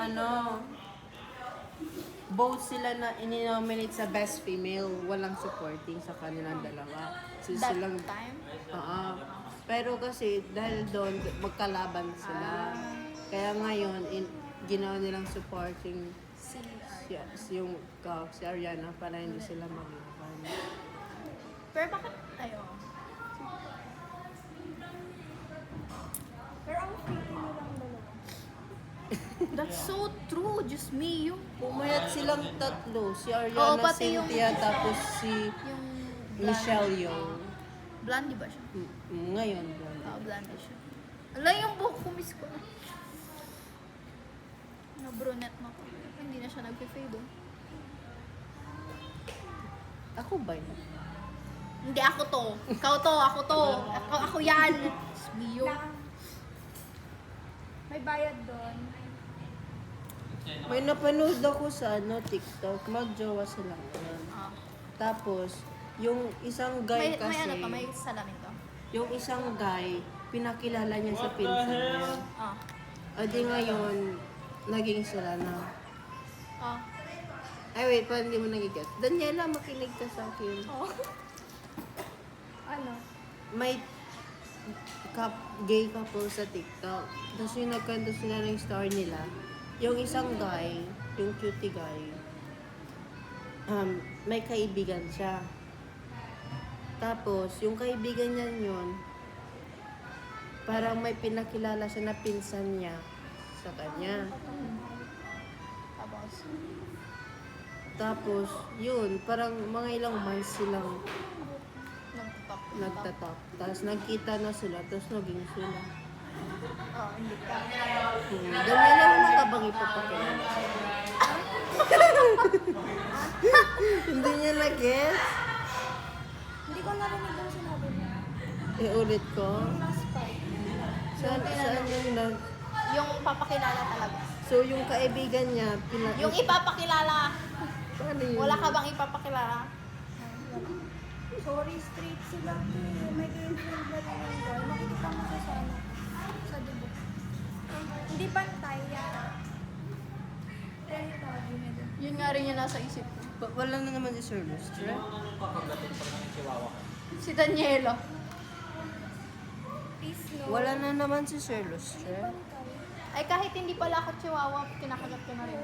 ano, both sila na ininominate sa best female, walang supporting sa kanilang dalawa. So, That silang, time? Oo. Pero kasi dahil doon magkalaban sila. Kaya ngayon ginawa nilang supporting si Ariana para hindi sila maglaban. Pero bakit, ayun. Pero ang freaky nilang dalawa. That's so true, just me, yung Pumayat silang tatlo, si Oo, Ariana, pati yung Cynthia, isa. tapos si Michelle Yeoh. Blondie ba siya? Ngayon. Oo, blondie siya. Ala, yung buhok ko, miss ko na. Na brunette na ko. Hindi na siya nag-fade, oh. Ako ba yun? Hindi, ako to. Ikaw to, ako to. Ako yan. It's me, yun. May bayad doon. May napanood ako sa TikTok, magjowa sila ngayon. Ah. Tapos, yung isang guy May kasi, ano to, may salamin to. yung isang guy, pinakilala niya sa pinsan niya. Ah. O di ngayon, naging sila na. Ah. Ay wait, parang hindi mo nagigets. Daniela, makinig ka sa akin. Oh. Ano? May gay couple sa TikTok. Tapos yung nagkwento sila ng story nila, yung isang guy, yung cutie guy, may kaibigan siya. Tapos, yung kaibigan niya yun, parang may pinakilala siya na pinsan niya sa kanya. Tapos, Tapos, yun, parang mga ilang months silang nagtutok. nagtatak. Tapos, nagkita na sila, tapos naging sila. Oh, hindi ka. Daniela, wala ka bang ipapakilala? Hindi niya na-guess? Hindi ko narinig yung sinabi niya. Ulit ko. Last part. Saan yung nag... Yung papakilala talaga. So, yung kaibigan niya, Yung ipapakilala. Paano yun? Wala ka bang ipapakilala? Sorry, straight sila. May girlfriend ba rin yung girl? Makikita mo siya sa ano? Sa dugo. Hindi pantay yan. Kaya tabi na doon. Yun nga rin yung nasa isip ko. Wala na naman si Sir Lustre. Si Daniela. Please no. Wala na naman si Sir Lustre. Pantay. Ay kahit hindi pala ako chihuahua, kinakagat ko na rin.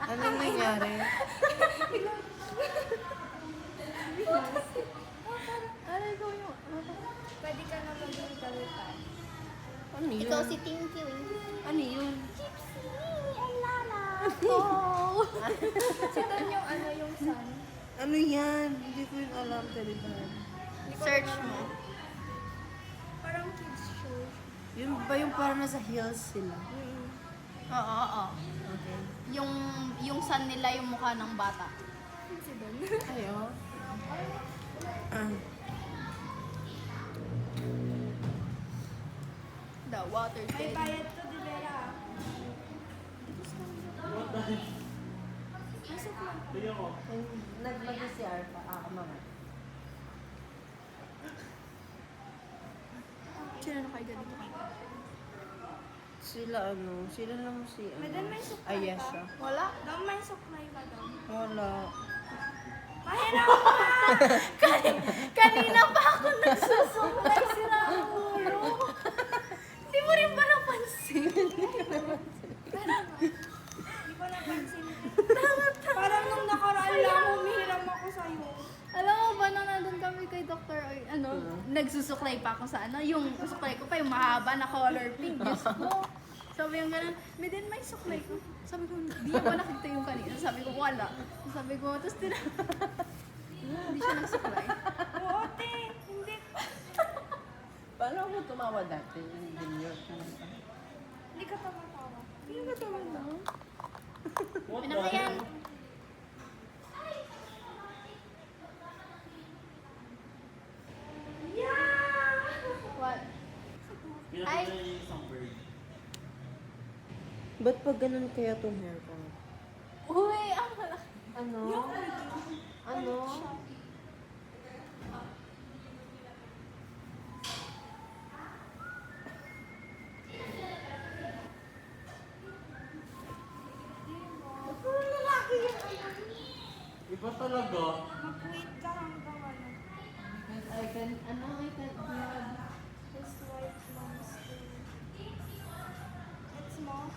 Anong nangyari? Aray ko yung... Pwede ka na maging kawitan. Ano yun? Ikaw si Tinky. Ano yun? Oh! Si Ton yung ano yung sun. Ano yan? Hindi ko yun alam, Taliban. Search mo. Parang kids show. Yun ba yung parang nasa hills sila? Oo, oo. Okay. Yung son nila yung mukha ng bata. Si Don. Ayo. The water May steady. bayad to, di Vera. Masok lang. Naglagay si Arpa. Mama. Sino na kayo ganito? Sila lang si Madam, may supply Ayesha. Wala? Dam, may supply ba daw? Wala. Mahirap ka! Kanina pa ako nagsusuklay sila ang ulo. Hindi mo rin ba napansin? Hindi ko napansin. Parang nung nakaraan lang, humihiram ako sa'yo. Alam mo ba, nung nandun kami kay Dr. Oy, nagsusuklay pa ako sa yung suklay ko pa yung mahaba na color pink. Diyos ko. Sabi yung gano'n, may din may suklay ko. Sabi ko, hindi ba nakita yung kanina? Sabi ko, wala. Sabi ko, tapos hindi siya nagsuklay. Oo, te. Hindi. Paano ako tumawa dati? Hindi yun. Hindi ka tumatawa. Hindi ka tumawa. Pinakayan. Yeah! What? Ay, Ba't pag ganun kaya tong hair ko? uy, ang malaki. Ano? Ano? Ba talaga? Mag-wait ka hanggang ano. I can grab. Just wipe lang still. It's more.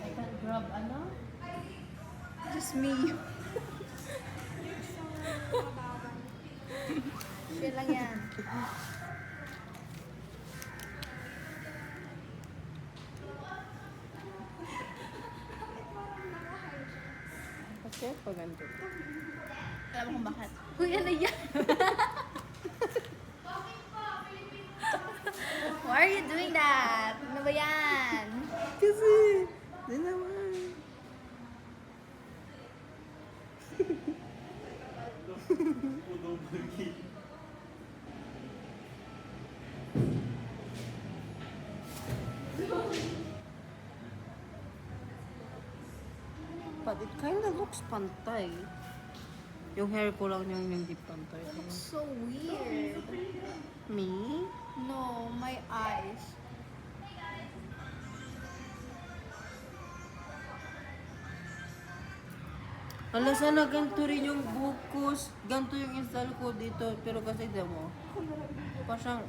I can grab ano? Just me. So, mababang. Chill lang yan. Kasi pag ganito. Alam mo kung bakit? Uy, ano yan? Why are you doing that? Ano ba yan? Kasi, di naman. Pudong bulki. But it kind of looks pantay. Yung hair ko lang yung hindi pantay. So weird. Me? No, my eyes. Ala, sana ganito rin yung buhok ko. Ganito yung install ko dito. Pero kasi di mo. Pa siyang,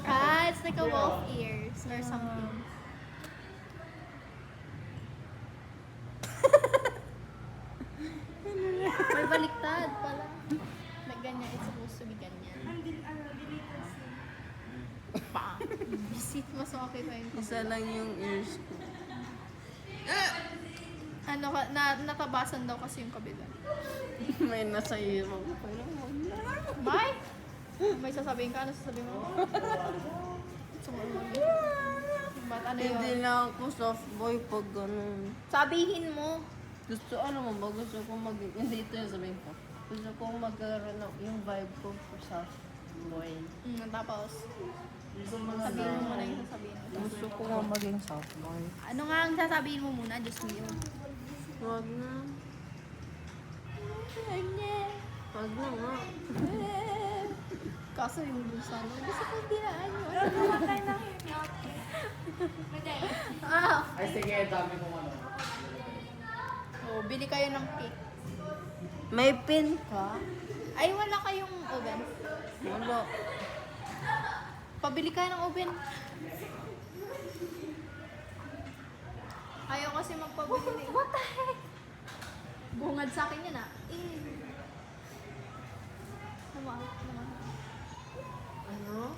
Ah, it's like a wolf ears or something. May baliktad pala. Like ganyan, it's supposed to be ganyan. Deleted scene. Pa. Visit mas okay pa yun. isa lang yung ears ko. Ano ka, natabasan daw kasi yung kabila. May nasa iyo mo. Pero wala. Bye! May sasabihin ka, ano sasabihin mo? Sumunod. Ba't ano yun? Hindi na ako soft boy pag ganun. Sabihin mo. Gusto, ano mo ba? Gusto ko hindi ito yung sabihin ko. Gusto ko magkaroon ng yung vibe ko for soft boy. Tapos, sabihin mo muna yung sasabihin mo. Gusto ko nga maging soft boy. Ano nga ang sasabihin mo muna? Just me yun. Wag na. Wag na nga. Kaso yung lusa mo, gusto ko dinaan yun. Pero namatay ng hypnotic. Ah! Ay sige, dami kong ano. Oh, bili kayo ng cake. May pin ka? Ay, wala kayong oven. Wala. Pabili kayo ng oven. Ayaw kasi magpabili. What the heck? Bungad sa akin yan ah. Naman. Ano?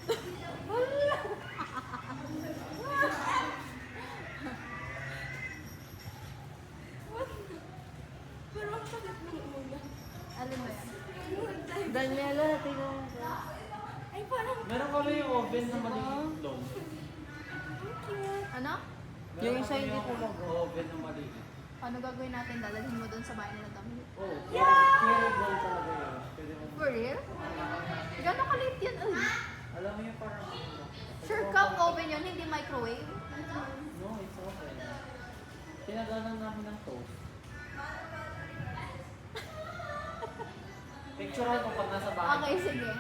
Pero ang sakit ng ulo. Alin ba yan? Daniela, tingnan mo. Ay, parang Meron kami yung oven na maliit long. cute. Ano? Yung isa hindi po Oven na maliit. Ano gagawin natin? Dadalhin mo doon sa bahay nila dami. Oh, carry ball talaga yun. Pwede mo. For real? Gano'ng kalit yan? Ay. Alam mo yung parang... Sure cup oven yun, hindi microwave. No, it's open. Pinagalan namin ng toast. Picturean mo pag nasa bahay. Okay, sige.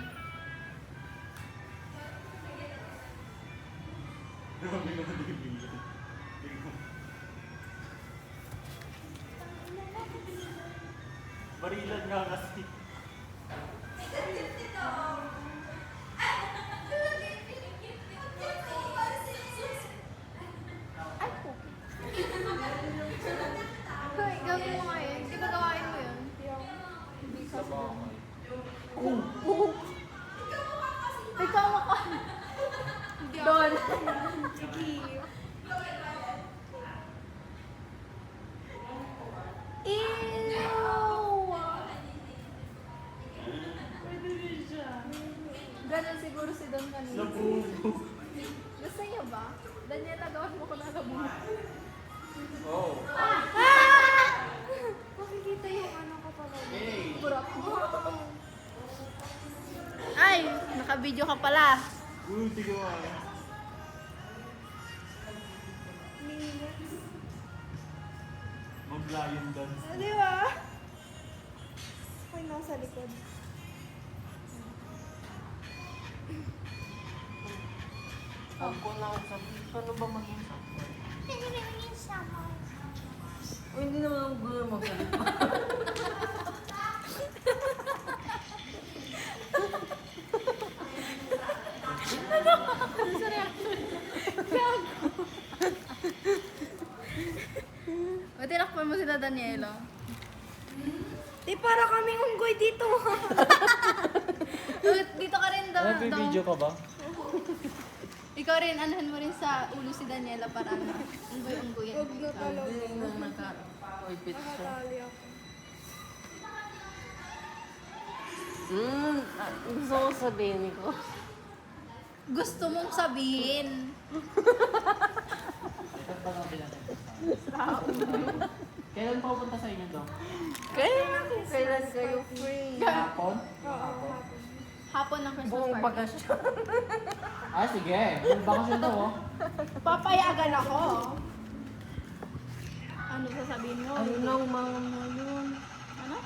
Barilan nga kasi. Ay, po. Hoy, gawin mo nga yun. Di ba gawain mo yun? Sa bahay. Ikaw ako. Doon. Sige. Ew! Ganon siguro si Don kanina. Nabubo. Gusto niya ba? Daniela, gawin mo ko na nabuo. Oh. Makikita yung ano ko talaga. Hey. Burap mo. Ay, naka-video ka pala. Buti ko ah. Minutes. Mag-lion dance. Di ba? Ako'y nasa likod. Huwag ko na ako sabihin. Paano ba maging soft boy? O hindi naman ako gulo magsalita. sila Daniela. Di para kaming unggoy dito. Dito ka rin daw. May video ka ba? Ikaw rin, anahan mo rin sa ulo si Daniela para ano, unggoy-unggoy. Huwag na talaga. Hindi nung naka-oipit siya. Nakatali ako. Gusto ko sabihin ko. Gusto mong sabihin. Ito ba nga pinatay? Kailan pa pupunta sa inyo daw? Kailan kayo free? Hapon? Oo, hapon. Hapon ng Christmas Buong party. bakasyon. Ah, sige. Buong bakasyon daw, oh. Papayagan ako. Ano sasabihin mo? Ano nang mga yun? Ano?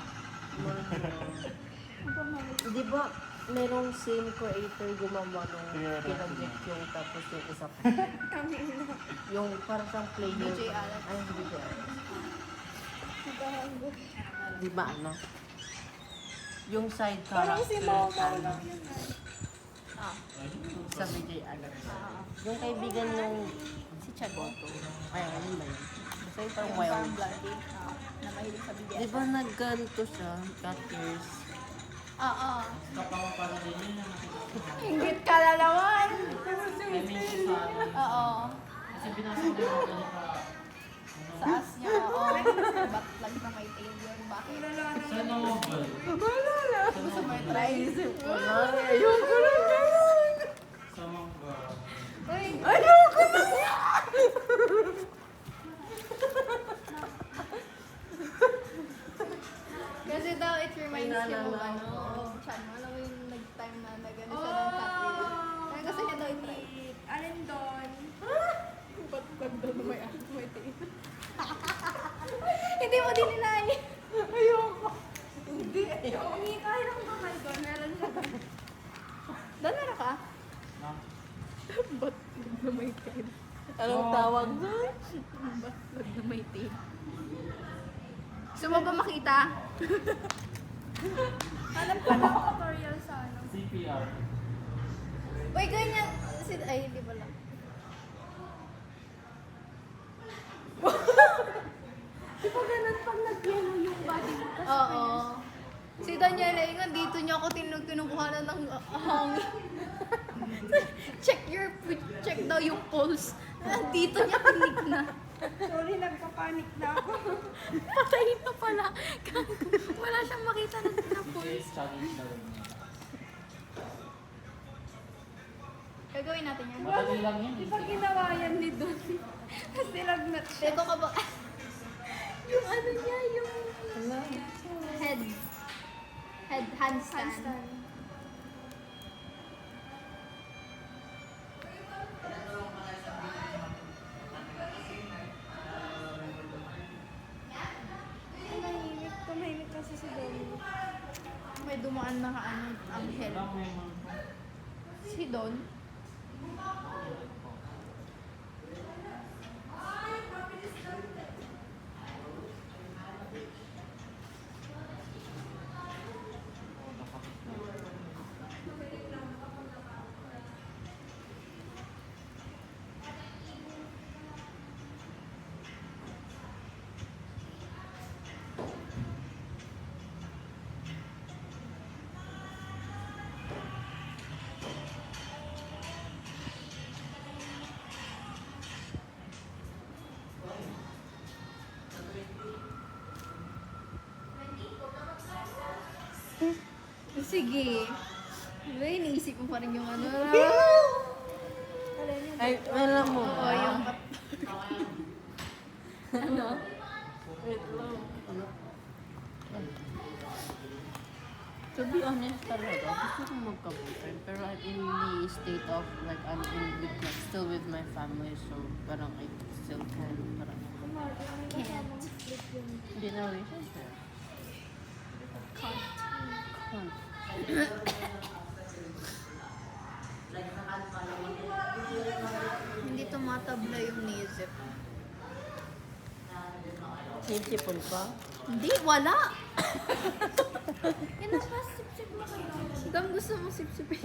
Di ba merong scene creator gumawa ng pinag-get yung tapos yung isa pa. Kami na. Yung parang siyang player. DJ Alex. Ay, hindi DJ Alex. Gago. Di ba ano? Yung side Parang si Mama character lang yun. Ah. sa DJ Alex. Yung kaibigan nung si Chagoto. Ay, ano ba yun? Basta yung parang Yung parang wild. blondie. Na mahilig sa BBS. Di ba nagganto siya? Cat ears. Oo. Kapag pa rin yun yung Ingit ka na naman. I mean, sa ano. Oo. Kasi binasa ko yung mga ganito. Sa as niya, oo. Ba't lag na may tail yun? Bakit? Kilala Sa novel. Gusto mo i-try? Wala, ayoko na ganun. Sa manga. Ayoko na. Kasi daw, it reminds Ay, him of naalala ano, ko. of Chan. Alam mo yung nag-time na nag-ano siya ng cat ear. Kaya gusto niya daw i-try. Alin doon? Ba't daw na may tail? Hindi mo din inay. Ayoko. Hindi, ayoko. Umikay lang ba kayo doon? Meron siya doon. Doon na ka? Na? Ba't na may tail? Anong tawag doon? Ba't na may tail? Gusto mo ba makita? Alam ko lang tutorial sa ano. CPR. Uy, ganyan. Ay, hindi pala. Di ba ganun pag nag-yellow yung body mo? Oo. Si Daniela Ingon, dito niya ako kinukuha ng hangin. Check daw yung pulse. Dito niya tinig na. Sorry, nagpapanik na ako. Patay na pala. Wala siyang makita na pulse. This challenge na rin. Gagawin natin yan. Madali lang yun. Di ba ginawa yan ni Don? Tapos nilagnat siya. Ito ka ba? Yung ano niya, yung handstand. Handstand. Tumahimik kasi si Don. May dumaan na ano, anghel. Alam mo yung Si Don. Sige. Diba, iniisip mo pa rin yung ano. Ay, alam mo. Oo, yung... ano? Wait lang. To be honest talaga, gusto kong magka-boyfriend. Pero I'm in the state of, like, I'm still with my family. So, parang I still can, parang, hindi na relationship. Can't. Hindi tumatabla yung nisip. Sipsipon pa? Hindi, wala! Yan na pa, sip-sip mo kayo. Dam, gusto mo sip-sipin.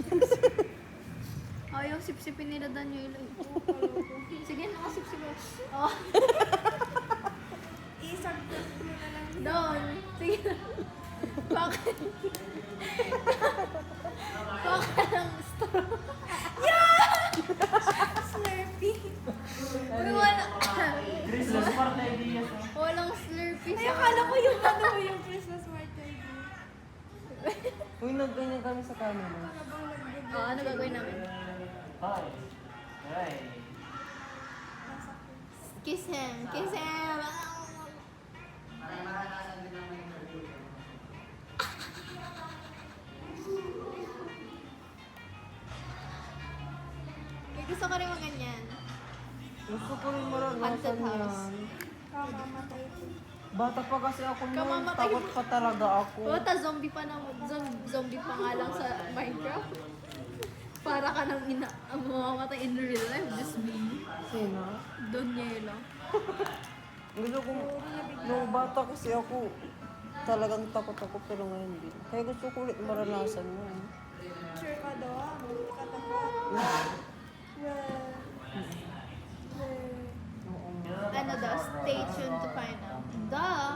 Ayaw sip-sipin nila Daniela. Sige na, sip-sipin. Oh. Isang Kuha ka ng straw. Slurpee. Uy, wala. Christmas party ideas. Walang Slurpee Ay, sa... akala ko yung ano, yung Christmas market. Uy, nagganyan kami sa camera. Oo, ano gagawin namin? Hi. Hey. Kiss him. Kiss him. Eh, gusto ko rin mga ganyan. Gusto ko rin maranasan Haunted house. yan. Kamamatay ko. Bata pa kasi ako noon, Kamamatay. takot pa talaga ako. O, ta zombie pa na, zombie pa nga lang sa Minecraft. Para ka nang mamamatay in real life. Just me. Sino? Doniela. Gusto ko, nung bata kasi ako, talagang takot ako pero ngayon din. Kaya gusto ko ulit maranasan yun. Sure ka daw, hindi ka takot. Well, Oo. Ano daw? Stay tuned to find out. Duh!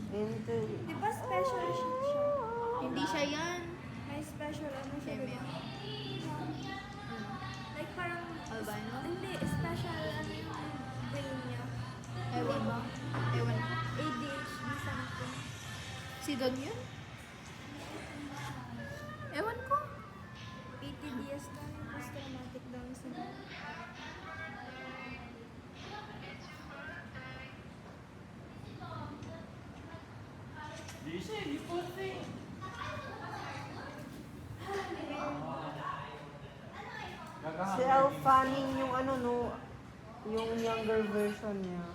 Hindi. di ba special sheet siya? Hindi siya yan. May special ano siya, di ba? Like parang, Albino? hindi, special ano yung brain niya. Ewan ba? Ewan ko. ADHD something. Si Don yun? Ewan ko. ATDS na yung post-traumatic down syndrome. Di siya, di po siya. Si Elle Fanning yung ano no, yung younger version niya.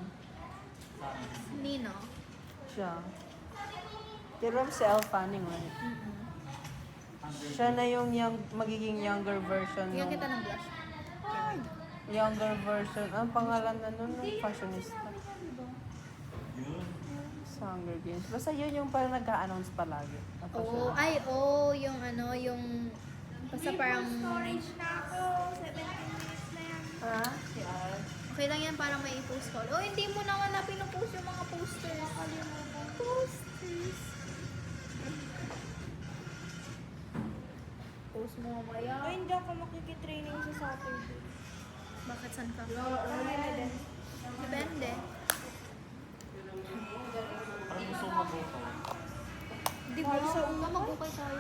Nino. Siya. Pero si Elle Fanning, right? Siya na yung magiging younger version Tingnan ng kita ng blush. younger version. Ang pangalan na nun, ng fashionista. Yun. Sa Hunger Games. Basta yun yung parang nag-a-announce palagi. Ako siya. Yung ano, yung... Basta parang... Storage na ako, 17 minutes na yan. Ha? Si Al? Okay lang yan para may i-post ko. Oh, hindi mo na nga na pinupost yung mga posters. Posters. Post mo mamaya. Ay, hindi ako makikitraining sa Saturday. Bakit san ka? Ano din? Depende. Parang gusto ko mag-ukay. Di ba? Mag-ukay tayo.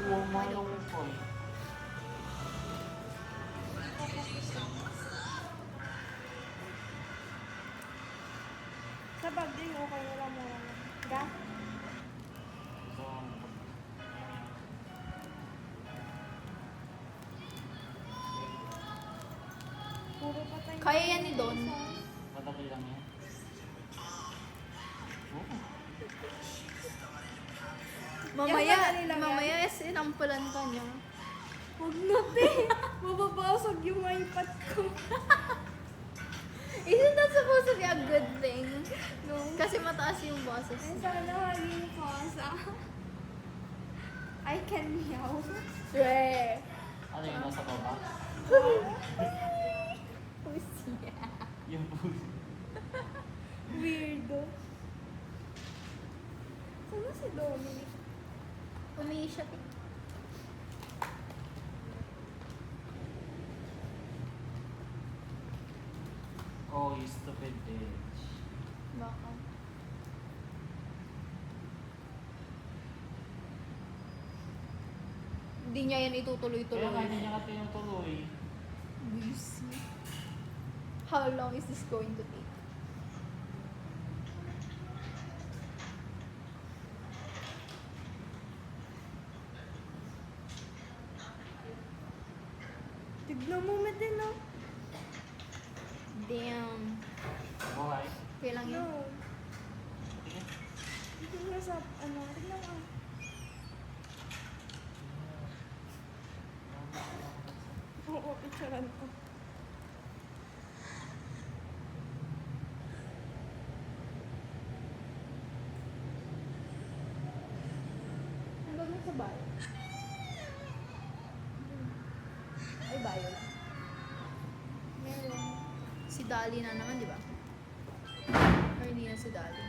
Wow, mahal ang ukay. Sa bag din, okay na lang muna. Ga? So, Puro patay. Kaya yan ni Don. madali lang yan. Oh. Mamaya, Yan, madali lang yan. mamaya sinampulan ka niya. Huwag na, te. Mababasag yung iPad ko. Isn't that supposed to be a good thing? No. Kasi mataas yung boses. Ay, sana maging pasa. I can meow. Swear. Ano yung nasa baba? Pussy. Yung puso. Weirdo. Sana si Dominic? Umihi siya. Oh, you stupid bitch. Baka. Hindi niya yan itutuloy-tuloy. Kaya nga hindi niya ka tinutuloy. Busy. How long is this going to take? Tignan mo, Mete, no? Damn. Buhay. Okay lang yun. No. Tignan sa, ano, tignan mo. Oo, picturean ko. Ang gagawin sa bayo? Ay, bayo lang. Meron. Si Dali na naman, di ba? Or hindi na si Dali.